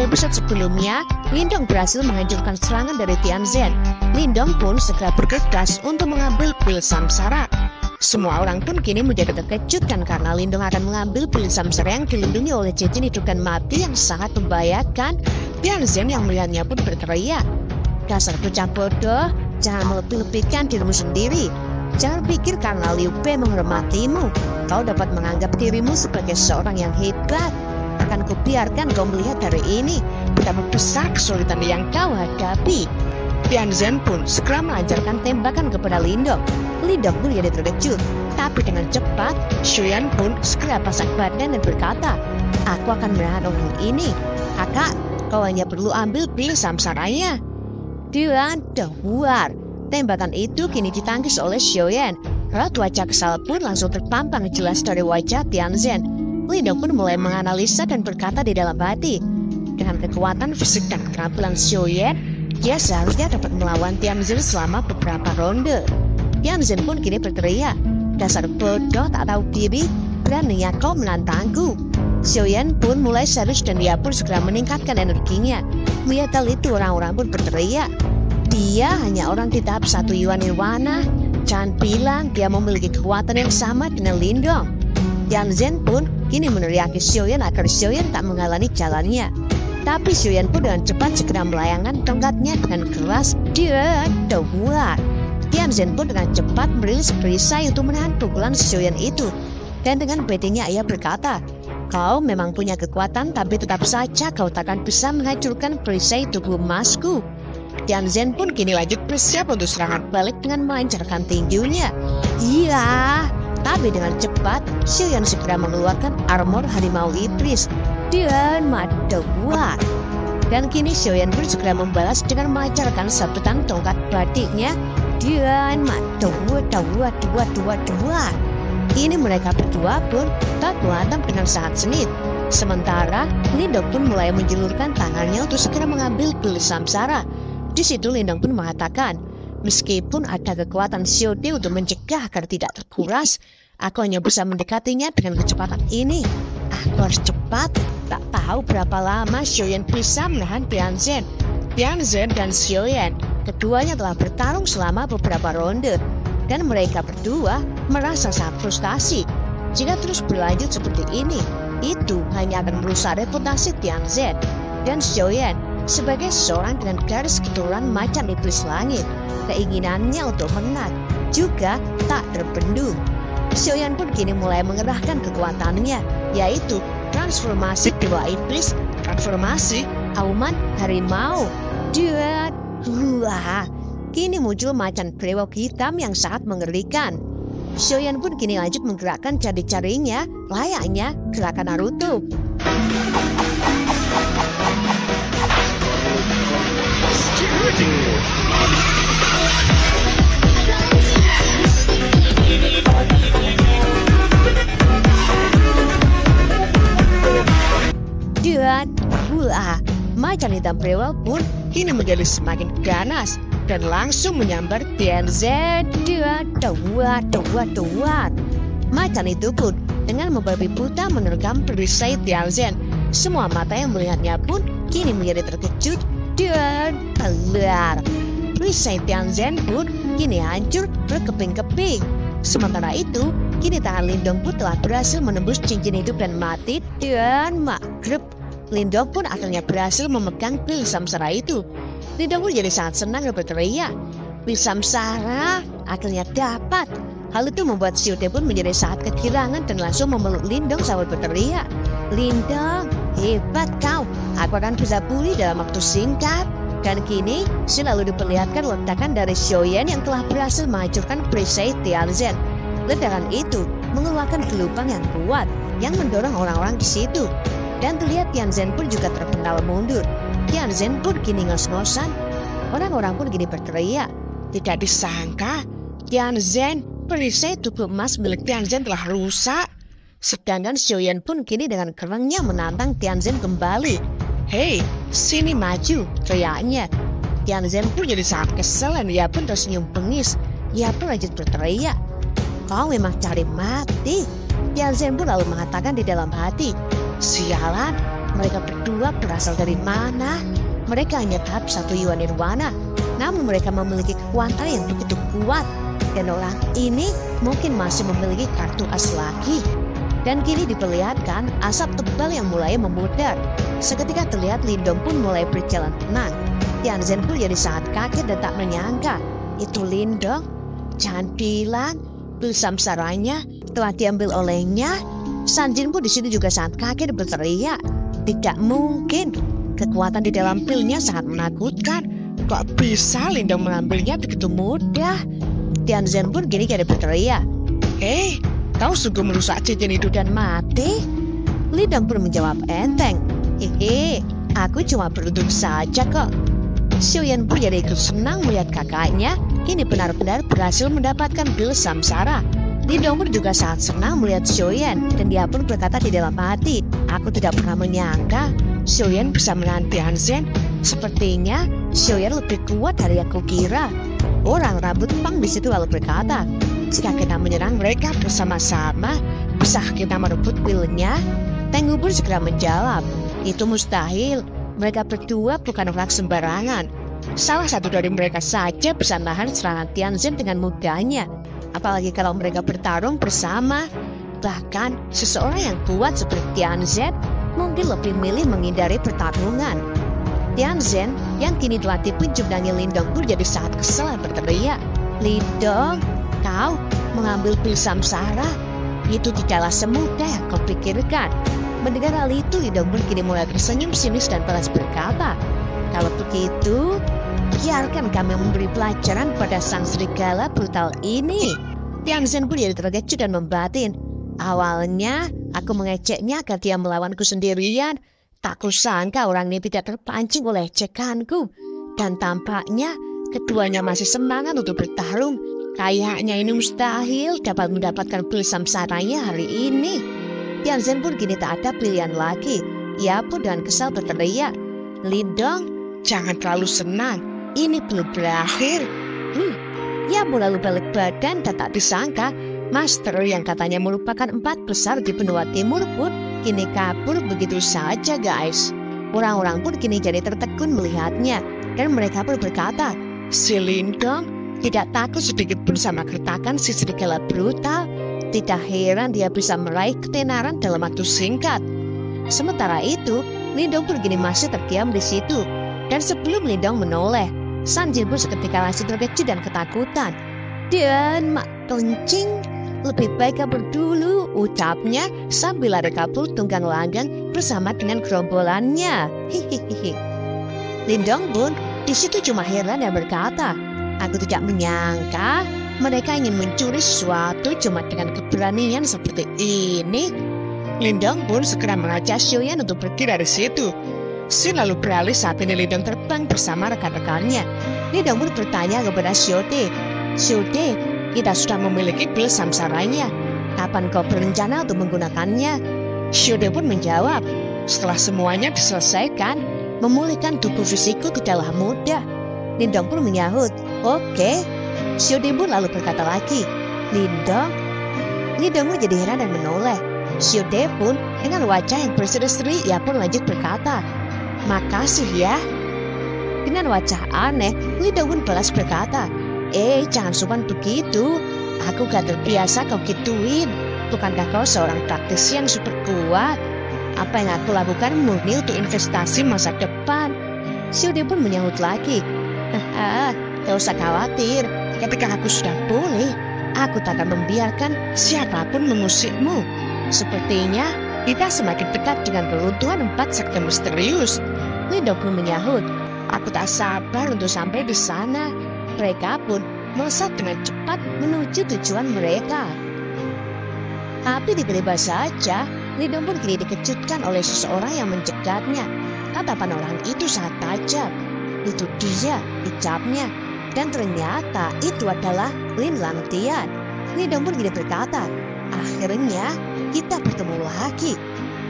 episode sebelumnya, Lindong berhasil menghancurkan serangan dari Tianzhen. Lindong pun segera bergegas untuk mengambil pil samsara. Semua orang pun kini menjadi terkejut karena Lindong akan mengambil pil samsara yang dilindungi oleh cincin hidup dan mati yang sangat membahayakan. Tianzhen yang melihatnya pun berteriak, "Dasar bocah bodoh, jangan melebih-lebihkan dirimu sendiri. Jangan pikir karena Liu Bei menghormatimu, kau dapat menganggap dirimu sebagai seorang yang hebat. Akan kubiarkan kau melihat dari ini betapa besar kesulitan yang kau hadapi." Tianzhen pun segera melancarkan tembakan kepada Lindong. Lindong pun jadi terkejut, tapi dengan cepat Xiaoyan pun segera pasang badan dan berkata, "Aku akan menahan orang ini. Kakak, kau hanya perlu ambil pil samsaranya." Dan dahar, tembakan itu kini ditangkis oleh Xiaoyan. Raut wajah kesal pun langsung terpampang jelas dari wajah Tianzhen. Lindong pun mulai menganalisa dan berkata di dalam hati, dengan kekuatan fisik dan keterampilan Xiaoyan, dia seharusnya dapat melawan Tianzhen selama beberapa ronde. Tianzhen pun kini berteriak, "Dasar bodoh tak tahu diri, beraninya kau menantangku." Xiaoyan pun mulai serius dan dia pun segera meningkatkan energinya. Melihat hal itu orang-orang pun berteriak, "Dia hanya orang di tahap 1 Yuan Nirwana. Jangan bilang dia memiliki kekuatan yang sama dengan Lindong." Tianzhen pun kini meneriaki Xiaoyan agar Xiaoyan tak menghalangi jalannya. Tapi Xiaoyan pun dengan cepat segera melayangkan tongkatnya dengan keras. Dia dahar. Tianzhen pun dengan cepat merilis perisai untuk menahan pukulan Xiaoyan itu. Dan dengan bedanya ia berkata, "Kau memang punya kekuatan, tapi tetap saja kau takkan bisa menghancurkan perisai tubuh emasku." Tianzhen pun kini lanjut bersiap untuk serangan balik dengan melancarkan tinjunya. Iya, tapi dengan cepat Xiaoyan segera mengeluarkan armor harimau iblis dan madawar. Dan kini Xiaoyan pun segera membalas dengan melancarkan sabetan tongkat batiknya dan madawar. Kini mereka berdua pun tak menghantam dengan sangat sengit. Sementara Lindong pun mulai menjulurkan tangannya untuk segera mengambil pil samsara. Di situ Lindong pun mengatakan, "Meskipun ada kekuatan Xiaodi untuk mencegah agar tidak terkuras, aku hanya bisa mendekatinya dengan kecepatan ini. Aku harus cepat." Tak tahu berapa lama Xiaoyan bisa menahan Tianzhen. Tianzhen dan Xiaoyan, keduanya telah bertarung selama beberapa ronde. Dan mereka berdua merasa sangat frustasi. Jika terus berlanjut seperti ini, itu hanya akan merusak reputasi Tianzhen. Dan Xiaoyan, sebagai seorang dengan garis keturunan macan iblis langit, keinginannya untuk menang juga tak terbendung. Xiaoyan pun kini mulai mengerahkan kekuatannya, yaitu transformasi dewa iblis, transformasi auman harimau. Dan kini muncul macan brewok hitam yang sangat mengerikan. Xiaoyan pun kini lanjut menggerakkan jari-jarinya layaknya gerakan Naruto. Dan macan hitam brewok pun kini menjadi semakin ganas dan langsung menyambar Tianzhen. Dawar. Macan itu pun dengan membabi buta menerkam perisai Tianzhen. Semua mata yang melihatnya pun kini menjadi terkejut dan keluar. Perisai Tianzhen pun kini hancur berkeping-keping. Sementara itu, kini tangan Lindong pun telah berhasil menembus cincin hidup dan mati dan magrib. Lindong pun akhirnya berhasil memegang pil samsara itu. Lindong pun jadi sangat senang dan berteriak, "Pil samsara akhirnya dapat." Hal itu membuat Xiaoyan pun menjadi sangat kegirangan dan langsung memeluk Lindong sambil berteriak, "Lindong, hebat kau. Aku akan bisa pulih dalam waktu singkat." Dan kini selalu diperlihatkan ledakan dari Xiaoyan yang telah berhasil menghancurkan perisai Tianzhen. Ledakan itu mengeluarkan gelombang yang kuat yang mendorong orang-orang di situ. Dan terlihat Tianzhen pun juga terpental mundur. Tianzhen pun kini ngos-ngosan. Orang-orang pun kini berteriak, "Tidak disangka, Tianzhen, perisai tubuh emas milik Tianzhen telah rusak." Sedangkan Xiaoyan pun kini dengan kerangnya menantang Tianzhen kembali. "Hei, sini maju," teriaknya. Tianzhen pun jadi sangat kesal dan ia pun tersenyum bengis. Ia pun lanjut berteriak, "Kau memang cari mati." Tianzhen pun lalu mengatakan di dalam hati, "Sialan, Mereka berdua berasal dari mana? Mereka hanya tahap 1 Yuan Nirwana, namun mereka memiliki kekuatan yang begitu kuat. Dan orang ini mungkin masih memiliki kartu as lagi. Dan kini diperlihatkan asap tebal yang mulai memudar. Seketika terlihat Lindong pun mulai berjalan tenang. Tianzhen pun jadi sangat kaget dan tak menyangka. Itu Lindong? Jangan bilang pil samsaranya telah diambil olehnya. Sanjin pun di situ juga sangat kaget berteriak. Tidak mungkin. Kekuatan di dalam pilnya sangat menakutkan. Kok bisa Lindong mengambilnya begitu mudah? Tianzhen pun gini jadi berteriak. Kau sungguh merusak cincin itu dan mati? Lindong pun menjawab enteng. Aku cuma beruntung saja kok. Xiuyan pun jadi ikut senang melihat kakaknya kini benar-benar berhasil mendapatkan pil samsara. Lindong pun juga sangat senang melihat Xiuyan dan dia pun berkata di dalam hati, aku tidak pernah menyangka Xiuyan bisa menahan Tianzhen. Sepertinya Xiuyan lebih kuat dari aku kira. Orang rambut pang di situ lalu berkata, jika kita menyerang mereka bersama-sama, bisa kita merebut pilnya? Tenggu pun segera menjawab, itu mustahil. Mereka berdua bukan orang sembarangan. Salah satu dari mereka saja bisa menahan serangan Tianzhen dengan mudahnya. Apalagi kalau mereka bertarung bersama. Bahkan seseorang yang kuat seperti Tianzhen mungkin lebih milih menghindari pertarungan. Tianzhen yang kini telah dipincuk dengan Lindong pun jadi sangat kesal dan berteriak, Lindong, kau mengambil pil samsara? Itu tidaklah semudah yang kau pikirkan. Mendengar hal itu, Lindong pun kini mulai tersenyum sinis dan balas berkata, kalau begitu, biarkan kami memberi pelajaran pada sang serigala brutal ini. Tianzhen pun jadi terkejut dan membatin. Awalnya, aku mengejeknya agar dia melawanku sendirian. Tak kusangka orang ini tidak terpancing oleh ejekanku. Dan tampaknya keduanya masih semangat untuk bertarung. Kayaknya ini mustahil dapat mendapatkan pil samsaranya hari ini. Tianzhen pun kini tak ada pilihan lagi. Ia pun dengan kesal berteriak, Lindong, jangan terlalu senang. Ini belum berakhir. Ia pun lalu balik badan dan tak disangka Master yang katanya merupakan 4 besar di benua timur pun kini kabur begitu saja guys. Orang-orang pun kini jadi tertegun melihatnya. Dan mereka pun berkata, si Lindong tidak takut sedikit pun sama gertakan si serigala brutal. Tidak heran dia bisa meraih ketenaran dalam waktu singkat. Sementara itu, Lindong pun kini masih terdiam di situ. Dan sebelum Lindong menoleh, Sanjin pun seketika masih terkejut dan ketakutan. Dan mak kencing, lebih baik kabur dulu, ucapnya sambil lari kabur tunggang langgang bersama dengan gerombolannya. Hihihi. Lindong pun di situ cuma heran dan berkata, aku tidak menyangka mereka ingin mencuri sesuatu cuma dengan keberanian seperti ini. Lindong pun segera mengajak Xiuyan untuk pergi dari situ. Xin lalu beralih saat ini Lindong terbang bersama rekan-rekannya. Lindong pun bertanya kepada Xiude, Xiude, kita sudah memiliki pil samsaranya. Kapan kau berencana untuk menggunakannya? Xiude pun menjawab, setelah semuanya diselesaikan, memulihkan tubuh fisikku tidaklah mudah. Lindong pun menyahut, oke. Xiude pun lalu berkata lagi, Lindong? Lindong pun jadi heran dan menoleh. Xiude pun dengan wajah yang berseri-seri, ia pun lanjut berkata, makasih ya. Dengan wajah aneh, Lindong pun balas berkata, jangan sopan begitu. Aku gak terbiasa kau gituin. Bukankah kau seorang praktisi yang super kuat? Apa yang aku lakukan murni untuk investasi masa depan. Xiude pun menyahut lagi, gak usah khawatir. Ketika aku sudah pulih, aku tak akan membiarkan siapapun mengusikmu. Sepertinya kita semakin dekat dengan peruntuhan 4 sekte misterius. Lindong pun menyahut, aku tak sabar untuk sampai di sana. Mereka pun melesat dengan cepat menuju tujuan mereka. Tapi tiba-tiba saja, Lindong pun kini dikejutkan oleh seseorang yang mencegatnya. Tatapan orang itu sangat tajam. Itu dia, ucapnya. Dan ternyata itu adalah Lin Langtian. Lindong pun kini berkata, akhirnya kita bertemu lagi.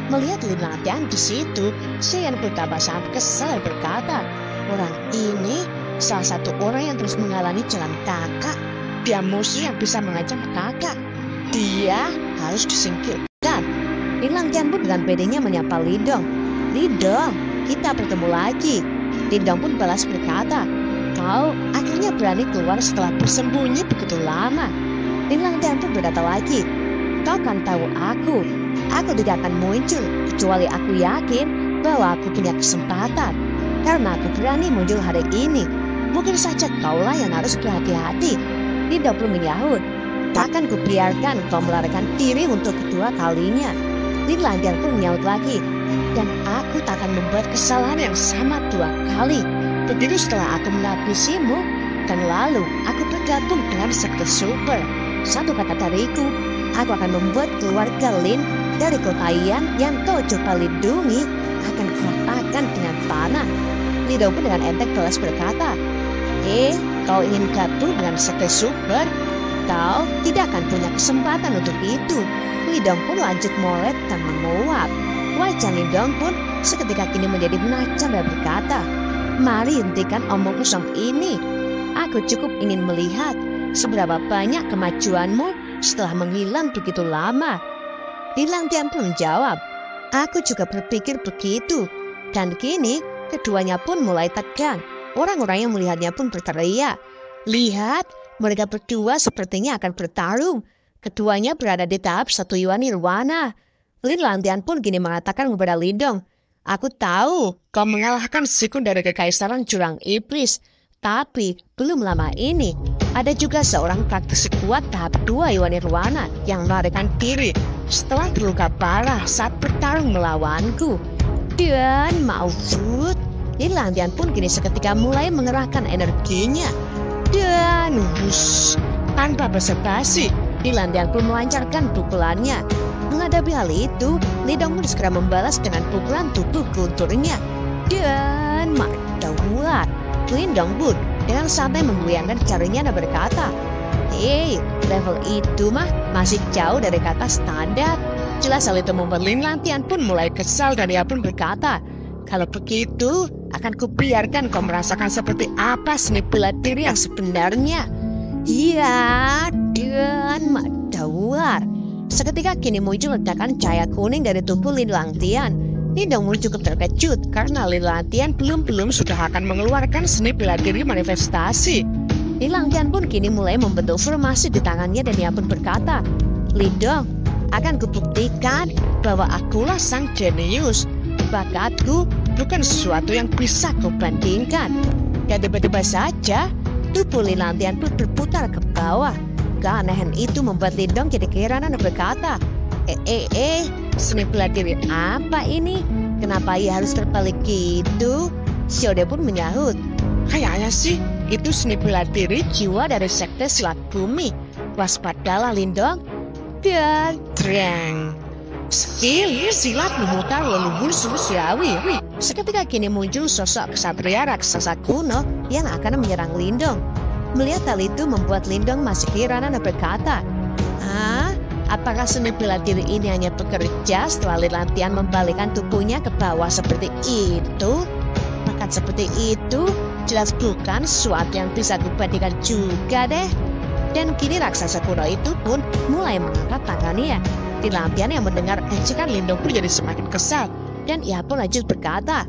Melihat Lin Langtian di situ, Xiuyan pun tambah sangat kesal dan berkata, orang ini salah satu orang yang terus menghalangi jalan kakak. Dia musuh yang bisa mengancam kakak. Dia harus disingkirkan. Lin Langtian pun dengan pedenya menyapa Lindong. Lindong, kita bertemu lagi. Lindong pun balas berkata, kau akhirnya berani keluar setelah bersembunyi begitu lama. Lin Langtian pun berkata lagi, kau kan tahu aku tidak akan muncul kecuali aku yakin bahwa aku punya kesempatan. Karena aku berani muncul hari ini, mungkin saja kaulah yang harus berhati-hati. Lindong pun menyahut, takkan kubiarkan kau melarikan diri untuk kedua kalinya. Lin Langtian pun menyahut lagi, dan aku tak akan membuat kesalahan yang sama 2 kali. Begitu setelah aku menghabisimu, dan lalu aku bergabung dengan sekte super. Satu kata dariku, aku akan membuat keluarga Lin dari kekayaan yang kau coba lindungi akan kuratakan dengan panah. Lindong pun dengan enteng balas berkata, kau ingin gabung dengan sekte super? Kau tidak akan punya kesempatan untuk itu. Lindong pun lanjut molet dan menguap. Wajah Lindong pun seketika kini menjadi menajam dan berkata, mari hentikan omong kosong ini. Aku cukup ingin melihat seberapa banyak kemajuanmu setelah menghilang begitu lama. Lin Langtian pun menjawab, aku juga berpikir begitu. Dan kini keduanya pun mulai tegang. Orang-orang yang melihatnya pun berteriak, lihat, mereka berdua sepertinya akan bertarung. Keduanya berada di tahap 1 Yuan Nirwana. Lin Langtian pun kini mengatakan kepada Lindong, aku tahu kau mengalahkan Shikun dari Kekaisaran Jurang Iblis. Tapi belum lama ini, ada juga seorang praktisi kuat tahap 2 Yuan Nirwana yang melarikan diri setelah terluka parah saat bertarung melawanku. Dan maafut, Lin Langtian pun kini seketika mulai mengerahkan energinya. Dan tanpa basa-basi, Lin Langtian pun melancarkan pukulannya. Menghadapi hal itu, Lindong pun segera membalas dengan pukulan tubuh gunturnya. Dan madaulat, Lindong pun dengan santai menggoyangkan jarinya dan berkata, level itu mah masih jauh dari kata standar. Jelas hal itu membuat Lin Langtian pun mulai kesal dan ia pun berkata, kalau begitu akan kubiarkan kau merasakan seperti apa seni bela diri yang sebenarnya. Iya, dan madaulat. Seketika kini muncul ledakan cahaya kuning dari tubuh Lin Langtian. Lindong pun cukup terkejut karena Lin Langtian belum sudah akan mengeluarkan seni bela diri manifestasi. Lin Langtian pun kini mulai membentuk formasi di tangannya dan ia pun berkata, Lindong, akan kubuktikan bahwa akulah sang jenius. Bakatku bukan sesuatu yang bisa kubandingkan. Dan tiba-tiba saja tubuh Lin Langtian pun berputar ke bawah. Keanehan itu membuat Lindong jadi keheranan dan berkata, seni bela diri apa ini? Kenapa ia harus terbalik gitu? Xiaode pun menyahut, kayaknya sih itu seni bela diri jiwa dari sekte silat bumi. Waspadalah Lindong. Dan dreng, skill silat memutar leluhur surgawi. Seketika kini muncul sosok kesatria raksasa kuno yang akan menyerang Lindong. Melihat hal itu membuat Lindong masih keheranan dan berkata, apakah seni bela diri ini hanya bekerja setelah Lin Langtian membalikkan tubuhnya ke bawah seperti itu? Bahkan seperti itu, jelas bukan sesuatu yang bisa kubandingkan juga deh. Dan kini raksasa kuno itu pun mulai mengangkat tangannya. Lin Langtian yang mendengar ejekan Lindong pun jadi semakin kesal. Dan ia pun lanjut berkata,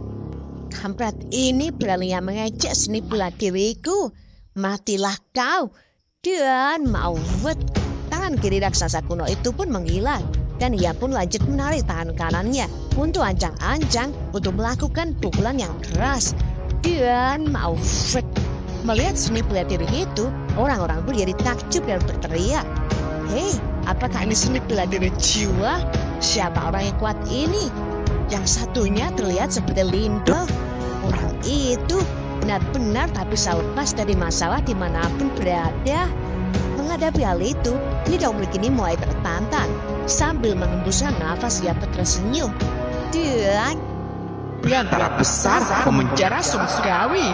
kampret ini beraninya mengejek seni bela diriku. Matilah kau. Dan maut. Tangan kiri raksasa kuno itu pun menghilang. Dan ia pun lanjut menarik tangan kanannya untuk ancang-ancang untuk melakukan pukulan yang keras. Dan maut. Melihat seni bela diri itu, orang-orang pun jadi takjub dan berteriak, apakah ini seni bela diri jiwa? Siapa orang yang kuat ini? Yang satunya terlihat seperti Lindong. Orang itu benar-benar tak bisa lepas dari masalah dimanapun berada. Menghadapi hal itu, Lindong kini mulai tertantang. Sambil mengembuskan nafas, ia tersenyum. Dan Biantara besar pemenjara surgawi.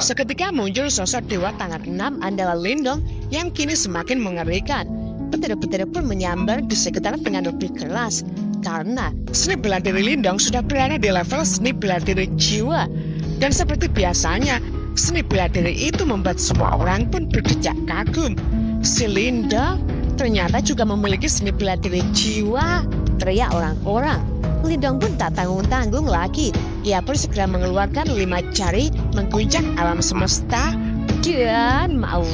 Seketika muncul sosok dewa tangan 6 andalan Lindong yang kini semakin mengerikan. Petir-petir pun menyambar di sekitar dengan lebih keras. Karena seni bela diri Lindong sudah berada di level seni bela diri jiwa. Dan seperti biasanya, seni bela diri itu membuat semua orang pun berdecak kagum. Si Lindong ternyata juga memiliki seni bela diri jiwa, teriak orang-orang. Lindong pun tak tanggung-tanggung lagi. Ia pun segera mengeluarkan 5 jari mengguncang alam semesta dan mau.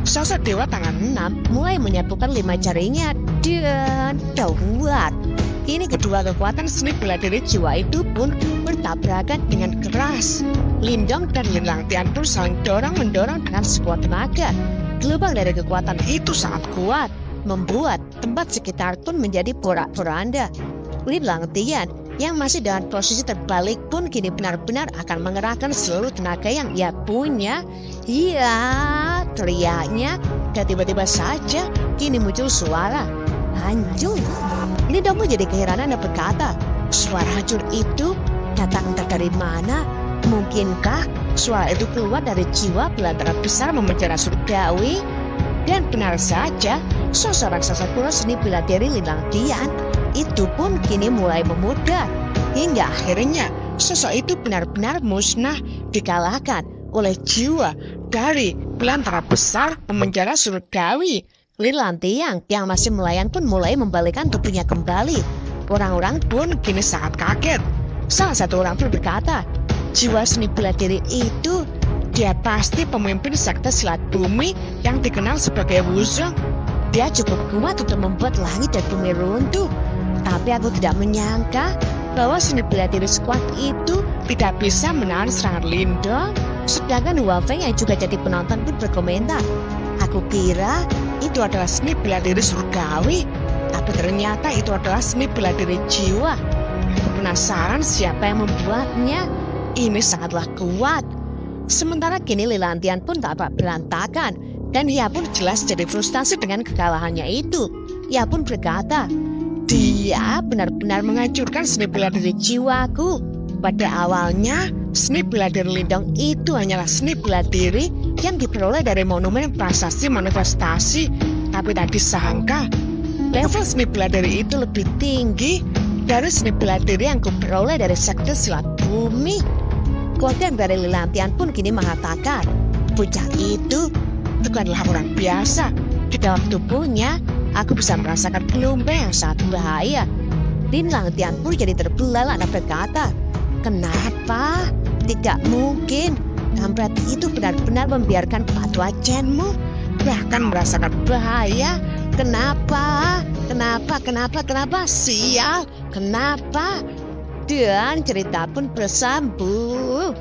Sosok dewa tangan 6 mulai menyapukan 5 jarinya dan daulat. Kini kedua kekuatan seni bela diri jiwa itu pun bertabrakan dengan keras. Lindong dan Lin Langtian pun saling dorong-mendorong dengan sekuat tenaga. Gelombang dari kekuatan itu sangat kuat, membuat tempat sekitar pun menjadi porak-poranda. Lin Langtian yang masih dalam posisi terbalik pun kini benar-benar akan mengerahkan seluruh tenaga yang ia punya. Iya, teriaknya, dan tiba-tiba saja kini muncul suara hancur. Lindong menjadi keheranan dan berkata, suara hancur itu datang entah dari mana? Mungkinkah suara itu keluar dari jiwa belantara besar memenjara surgawi? Dan benar saja, sosok raksasa kuno seni bela diri Lin Langtian itu pun kini mulai memudar. Hingga akhirnya sosok itu benar-benar musnah dikalahkan oleh jiwa dari belantara besar memenjara surgawi. Lin Langtian yang masih melayang pun mulai membalikkan tubuhnya kembali. Orang-orang pun kini sangat kaget. Salah satu orang pun berkata, jiwa seni bela diri itu, dia pasti pemimpin sekte silat bumi yang dikenal sebagai Wuzong. Dia cukup kuat untuk membuat langit dan bumi runtuh. Tapi aku tidak menyangka bahwa seni bela diri sekuat itu tidak bisa menahan serangan Lindong. Sedangkan Hua Feng yang juga jadi penonton pun berkomentar, aku kira itu adalah seni bela diri surgawi, tapi ternyata itu adalah seni bela diri jiwa. Aku penasaran siapa yang membuatnya. Ini sangatlah kuat. Sementara kini Lin Langtian pun tampak berantakan, dan ia pun jelas jadi frustasi dengan kekalahannya itu. Ia pun berkata, dia benar-benar menghancurkan seni bela diri jiwaku. Pada awalnya, seni bela diri Lindong itu hanyalah seni bela diri yang diperoleh dari monumen prasasti manifestasi. Tapi tak disangka, level seni bela diri itu lebih tinggi dari seni bela diri yang kuperoleh dari sekte silat bumi. Keluarga dari Lin Langtian pun kini mengatakan, bocah itu bukanlah orang biasa. Di dalam tubuhnya, aku bisa merasakan gelombang yang sangat bahaya. Lin Langtian pun jadi terbelalak dan berkata, kenapa? Tidak mungkin. Kampret itu benar-benar membiarkan Patwa Chenmu bahkan merasakan bahaya. Kenapa? Kenapa? Sial, kenapa? Dan cerita pun bersambung.